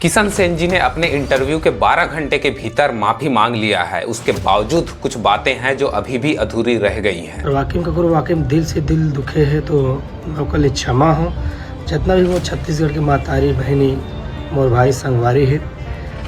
किशन सेन जी ने अपने इंटरव्यू के 12 घंटे के भीतर माफी मांग लिया है। उसके बावजूद कुछ बातें हैं जो अभी भी अधूरी रह गई हैं। वाकई का वाकई दिल से दिल दुखे है तो ओकर क्षमा हो। जितना भी वो छत्तीसगढ़ के मातारी बहनी मोर भाई संगवारी है,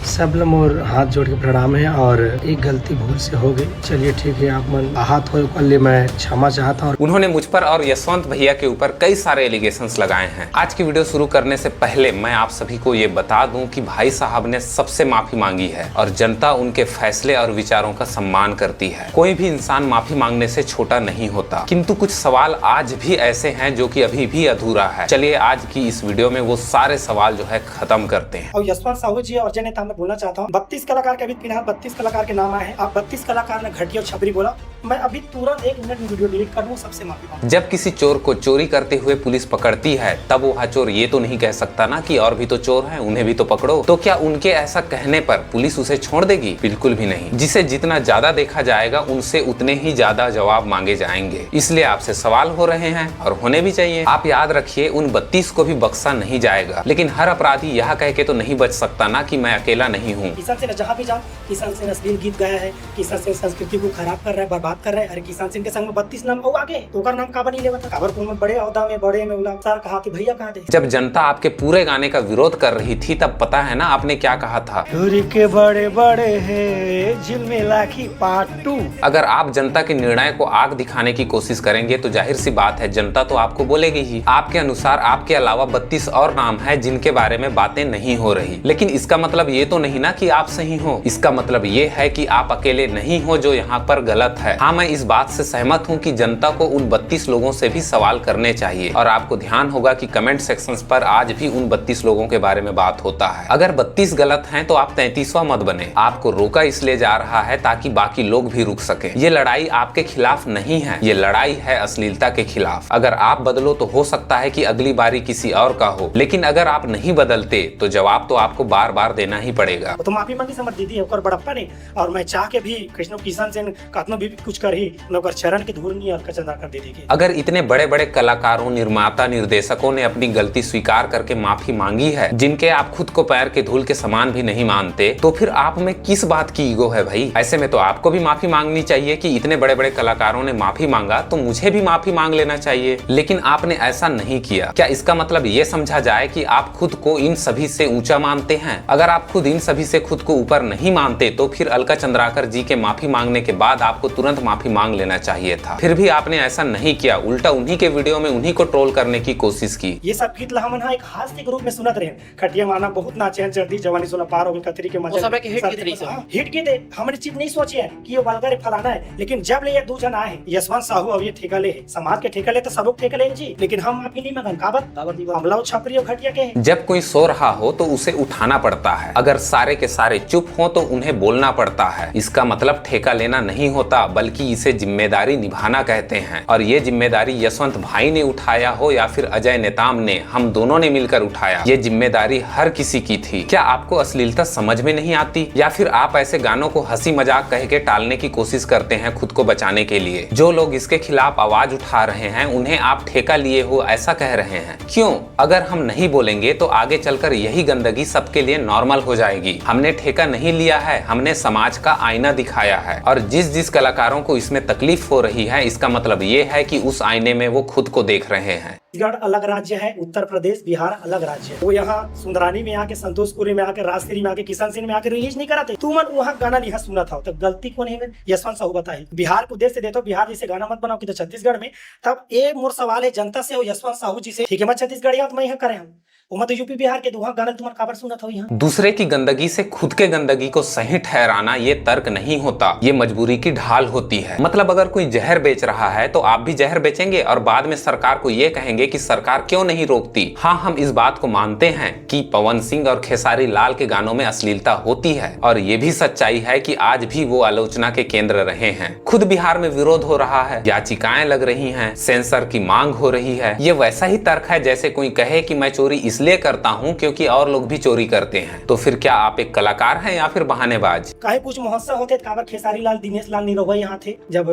सब लोग मोर हाथ जोड़ के प्रणाम है। और एक गलती भूल से हो गई, चलिए ठीक है, आप मन आहत हो कल लिए मैं क्षमा चाहता हूँ। उन्होंने मुझ पर और यशवंत भैया के ऊपर कई सारे एलिगेशंस लगाए हैं। आज की वीडियो शुरू करने से पहले मैं आप सभी को ये बता दूं कि भाई साहब ने सबसे माफी मांगी है और जनता उनके फैसले और विचारों का सम्मान करती है। कोई भी इंसान माफी मांगने से छोटा नहीं होता, किंतु कुछ सवाल आज भी ऐसे हैं जो कि अभी भी अधूरा है। चलिए आज की इस वीडियो में वो सारे सवाल जो है खत्म करते हैं। और यशवंत साहू जी और जय नेता बोलना चाहता हूँ, 32 कलाकार के अभी फिलहाल 32 कलाकार के नाम आए हैं। आप 32 कलाकार ने घटिया और छपरी बोला, मैं अभी तुरंत 1 मिनट में वीडियो डिलीट कर दूं, सबसे माफी मांगता हूं। जब किसी चोर को चोरी करते हुए पुलिस पकड़ती है तब वो चोर ये तो नहीं कह सकता ना कि और भी तो चोर हैं, उन्हें भी तो पकड़ो। तो क्या उनके ऐसा कहने पर पुलिस उसे छोड़ देगी? बिल्कुल भी नहीं। जिसे जितना ज्यादा देखा जाएगा उनसे उतने ही ज्यादा जवाब मांगे जाएंगे। इसलिए आपसे सवाल हो रहे हैं और होने भी चाहिए। आप याद रखिए, उन 32 को भी बख्शा नहीं जाएगा, लेकिन हर अपराधी यह कह के तो नहीं बच सकता ना कि मैं अकेला नहीं हूँ। किसान सेन जहाँ भी जाओ, किसान सेन अश्लील गीत गाया है, किसान सेन संस्कृति को खराब कर रहा है, बर्बाद कर रहा है। अरे किसान सेन के संग में 32 नाम और आगे तो नाम काबर नहीं लेवता, काबर को बड़े औदा में बड़े में उला सर कहा कि भैया कहा दे। जब जनता आपके पूरे गाने का विरोध कर रही थी तब पता है ना आपने क्या कहा था? दूरी के बड़े बड़े है झिलमिला की पार्ट 2। अगर आप जनता के निर्णय को आग दिखाने की कोशिश करेंगे तो जाहिर सी बात है जनता तो आपको बोलेगी ही। आपके अनुसार आपके अलावा 32 और नाम है जिनके बारे में बातें नहीं हो रही, लेकिन इसका मतलब ये तो नहीं ना कि आप सही हो। इसका मतलब ये है कि आप अकेले नहीं हो जो यहाँ पर गलत है। हाँ, मैं इस बात से सहमत हूँ कि जनता को उन 32 लोगों से भी सवाल करने चाहिए और आपको ध्यान होगा कि कमेंट सेक्शंस पर आज भी उन 32 लोगों के बारे में बात होता है। अगर 32 गलत हैं तो आप 33वां मत बने। आपको रोका इसलिए जा रहा है ताकि बाकी लोग भी रुक सके। ये लड़ाई आपके खिलाफ नहीं है, ये लड़ाई है अश्लीलता के खिलाफ। अगर आप बदलो तो हो सकता है कि अगली बारी किसी और का हो, लेकिन अगर आप नहीं बदलते तो जवाब तो आपको बार बार देना ही पड़ेगा। तो माफी मांगी समझ दीदी है बड़प्पा ने, और मैं चाह के भी कृष्ण किशन सेन कतनो भी कुछ कर ही नौकर चरण के धूल नहीं और कचंदा कर दीदी के। अगर इतने बड़े बड़े कलाकारों, निर्माता, निर्देशकों ने अपनी गलती स्वीकार करके माफी मांगी है, जिनके आप खुद को पैर के धूल के समान भी नहीं मानते, तो फिर आप में किस बात की ईगो है भाई? ऐसे में तो आपको भी माफी मांगनी चाहिए कि इतने बड़े बड़े कलाकारों ने माफी मांगा तो मुझे भी माफी मांग लेना चाहिए। लेकिन आपने ऐसा नहीं किया। क्या इसका मतलब ये समझा जाए कि आप खुद को इन सभी से ऊंचा मानते हैं? अगर आप खुद इन सभी से खुद को ऊपर नहीं मानते तो फिर अलका चंद्राकर जी के माफी मांगने के बाद आपको तुरंत माफी मांग लेना चाहिए था। फिर भी आपने ऐसा नहीं किया, उल्टा उन्हीं के वीडियो में उन्हीं को ट्रोल करने की कोशिश की। ये सब गीत हमन एक हास्य के रूप में सुनत रहे। खटिया माना बहुत नाचे, जल्दी जवानी सोना पार हो गई, कतरी के मजा हिट गीत है। हमने चीज नहीं सोची है कि ये वल्गर फलाना है, लेकिन जब ले ये दो जन आए, यशवंत साहू और ये ठेका ले समाज के ठेका ले तो सब ठेका ले जी, लेकिन हम माफी नहीं मांगन। काबर हमला छपरी और घटिया के। जब कोई सो रहा हो तो उसे उठाना पड़ता है, अगर सारे के सारे चुप हो तो उन्हें बोलना पड़ता है। इसका मतलब ठेका लेना नहीं होता, बल्कि इसे जिम्मेदारी निभाना कहते हैं। और ये जिम्मेदारी यशवंत भाई ने उठाया हो या फिर अजय नेताम ने, हम दोनों ने मिलकर उठाया। ये जिम्मेदारी हर किसी की थी। क्या आपको अश्लीलता समझ में नहीं आती, या फिर आप ऐसे गानों को हंसी मजाक कह के टालने की कोशिश करते हैं खुद को बचाने के लिए? जो लोग इसके खिलाफ आवाज उठा रहे हैं उन्हें आप ठेका लिए हो ऐसा कह रहे हैं। क्यों? अगर हम नहीं बोलेंगे तो आगे चलकर यही गंदगी सबके लिए नॉर्मल हो जाएगी। हमने ठेका नहीं लिया है, हमने समाज का आईना दिखाया है। और जिस कलाकारों को इसमें तकलीफ हो रही है, इसका मतलब ये है कि उस आईने में वो खुद को देख रहे हैं। छत्तीसगढ़ अलग राज्य है, उत्तर प्रदेश बिहार अलग राज्य है। वो यहाँ सुंदरानी में आके, संतोषपुरी में आके, राजश्री में आके, किशन सिंह में आके रिलीज नहीं कराते। तू मन वहाँ गाना नहीं सुना था, तो गलती कौन है? यशवंत साहू बताई। बिहार को देश से देते हो, बिहार जैसे गाना मत बनाओ कि तो छत्तीसगढ़ में। तब ये मोर सवाल है जनता से और यशवंत साहू जी से, ठीक है मैं छत्तीसगढ़ तो मैं यहाँ करे हम तो यूपी बिहार के दुहा गाना तुम्हारा काबर सुना था यहाँ। दूसरे की गंदगी से खुद के गंदगी को सही ठहराना ये तर्क नहीं होता, ये मजबूरी की ढाल होती है। मतलब अगर कोई जहर बेच रहा है तो आप भी जहर बेचेंगे और बाद में सरकार को ये कहेंगे कि सरकार क्यों नहीं रोकती। हाँ, हम इस बात को मानते हैं कि पवन सिंह और खेसारी लाल के गानों में अश्लीलता होती है, और ये भी सच्चाई है कि आज भी वो आलोचना के केंद्र रहे हैं। खुद बिहार में विरोध हो रहा है, याचिकाएं लग रही हैं, सेंसर की मांग हो रही है। ये वैसा ही तर्क है जैसे कोई कहे कि मैं चोरी इसलिए करता हूँ क्योंकि और लोग भी चोरी करते हैं। तो फिर क्या आप एक कलाकार हैं या फिर बहानेबाज? काहे कुछ महोत्सव होते काबर खेसारी लाल, दिनेश लाल निरहुआ यहाँ थे, जब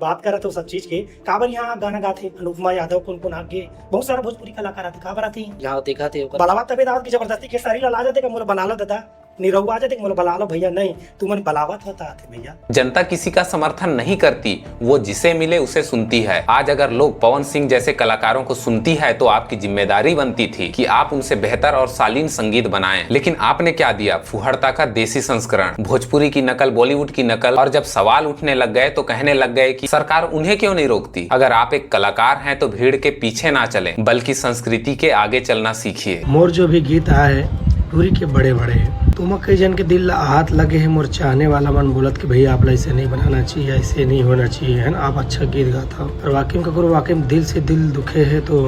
बात कर रहे थे सब चीज के, काबर यहाँ गाना गाते, अनुपमा यादव कौन कौन आगे बहुत सारा भोजपुरी कलाकार आते का बराती गाँव देखा थे ओकर बलावा तबे दावत की जबरदस्ती के सारी ला जाते का मोला बना लो दादा निरहु आ जाते मोला बला लो भैया नहीं तू मन बलावत होता आते भैया। जनता किसी का समर्थन नहीं करती, वो जिसे मिले उसे सुनती है। आज अगर लोग पवन सिंह जैसे कलाकारों को सुनती है तो आपकी जिम्मेदारी बनती थी कि आप उनसे बेहतर और शालीन संगीत बनाएं। लेकिन आपने क्या दिया? फुहड़ता का देसी संस्करण, भोजपुरी की नकल, बॉलीवुड की नकल। और जब सवाल उठने लग गए तो कहने लग गए कि सरकार उन्हें क्यों नहीं रोकती। अगर आप एक कलाकार हैं तो भीड़ के पीछे ना चलें बल्कि संस्कृति के आगे चलना सीखिए। मोर जो भी गीत आए पूरी के बड़े बड़े हैं, तुम कई जन के दिल हाथ लगे हैं। मोर चाहने वाला मन बोलत कि भैया आप ऐसे नहीं बनाना चाहिए, ऐसे नहीं होना चाहिए, है ना। आप अच्छा गीत गाता हो और वाकई में करो वाकई में दिल से दिल दुखे है तो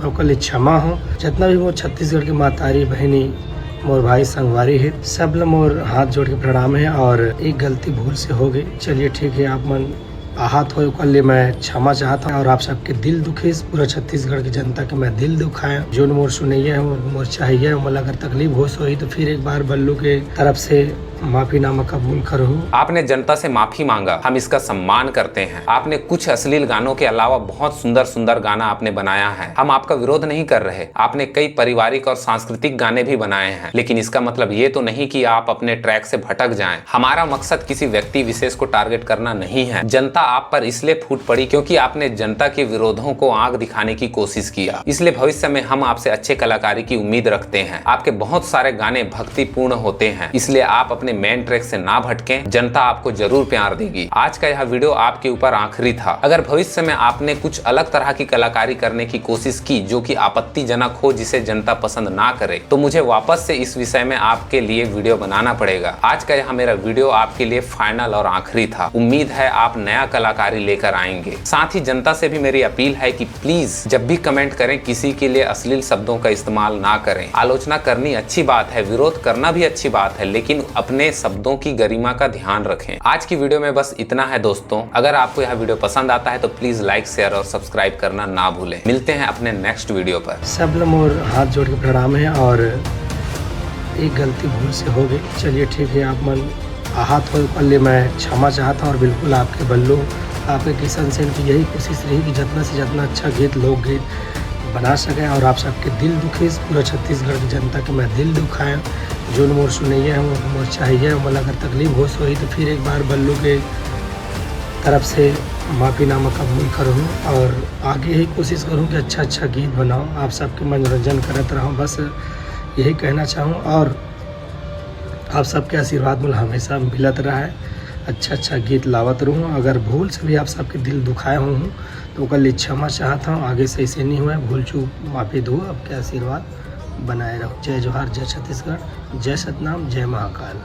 ओकर लिए क्षमा हो। जितना भी मोर छत्तीसगढ़ की मातारी बहनी मोर भाई संगवारी है सब लोग मोर हाथ जोड़ के प्रणाम है। और एक गलती भूल से हो गई, चलिए ठीक है, आप मन आहत हो ओकर लिए मैं क्षमा चाहता हूँ। और आप सबके दिल दुखे, पूरा छत्तीसगढ़ की जनता के मैं दिल दुखाया। जो मोर सुनैया है मोर चाहिए, मतलब अगर तकलीफ हो सोई तो फिर एक बार बल्लू के तरफ से माफीनामा कबूल करो। आपने जनता से माफी मांगा, हम इसका सम्मान करते हैं। आपने कुछ अश्लील गानों के अलावा बहुत सुंदर सुंदर गाना आपने बनाया है, हम आपका विरोध नहीं कर रहे। आपने कई पारिवारिक और सांस्कृतिक गाने भी बनाए हैं, लेकिन इसका मतलब ये तो नहीं कि आप अपने ट्रैक से भटक जाएं। हमारा मकसद किसी व्यक्ति विशेष को टारगेट करना नहीं है। जनता आप पर इसलिए फूट पड़ी क्योंकि आपने जनता के विरोधों को आग दिखाने की कोशिश किया। इसलिए भविष्य में हम आपसे अच्छे कलाकारी की उम्मीद रखते हैं। आपके बहुत सारे गाने भक्तिपूर्ण होते हैं, इसलिए आप अपने मेन ट्रैक से ना भटकें, जनता आपको जरूर प्यार देगी। आज का यह वीडियो आपके ऊपर आखिरी था। अगर भविष्य में आपने कुछ अलग तरह की कलाकारी करने की कोशिश की जो कि आपत्तिजनक हो, जिसे जनता पसंद ना करे, तो मुझे वापस से इस विषय में आपके लिए वीडियो बनाना पड़ेगा। आज का यह मेरा वीडियो आपके लिए फाइनल और आखिरी था। उम्मीद है आप नया कलाकारी लेकर आएंगे। साथ ही जनता से भी मेरी अपील है कि प्लीज जब भी कमेंट करें किसी के लिए अश्लील शब्दों का इस्तेमाल ना करें। आलोचना करनी अच्छी बात है, विरोध करना भी अच्छी बात है, लेकिन अपने शब्दों की गरिमा का ध्यान रखें। आज की वीडियो में बस इतना है दोस्तों। अगर आपको यह वीडियो पसंद आता है तो प्लीज लाइक, शेयर और सब्सक्राइब करना ना भूलें। मिलते हैं अपने नेक्स्ट वीडियो पर। सब लोग मोर हाथ जोड़ के प्रणाम है। और एक गलती भूल से हो गई, चलिए ठीक है, आप मन आहत हो ओकर लिए मैं क्षमा चाहता हूँ। और बिल्कुल आपके बल्लू, आपके किशन सेन की यही कोशिश रही कि जितना से जितना अच्छा गीत, लोकगीत बना सकें। और आप सबके दिल दुखे, पूरा छत्तीसगढ़ की जनता के मैं दिल दुखाया। जो मोर सुनैया है मोर चाहिए, मतलब अगर तकलीफ हो सोई तो फिर एक बार बल्लू के तरफ से माफीनामा कबूल करूँ। और आगे ही कोशिश करूँ कि अच्छा अच्छा गीत बनाऊँ, आप सबके मनोरंजन करते रहूँ, बस यही कहना चाहूँ। और आप सबके आशीर्वाद मुझे हमेशा मिलत रहा है, अच्छा अच्छा गीत लावत रहूँ। अगर भूल से भी आप सबके दिल दुखाए हूँ तो ओकर लिए क्षमा चाहता हूँ। आगे से ऐसे नहीं हुआ, भूल चूक माफ़ी दो, आपके आशीर्वाद बनाए रहो। जय जोहार, जय छत्तीसगढ़, जय सतनाम, जय महाकाल।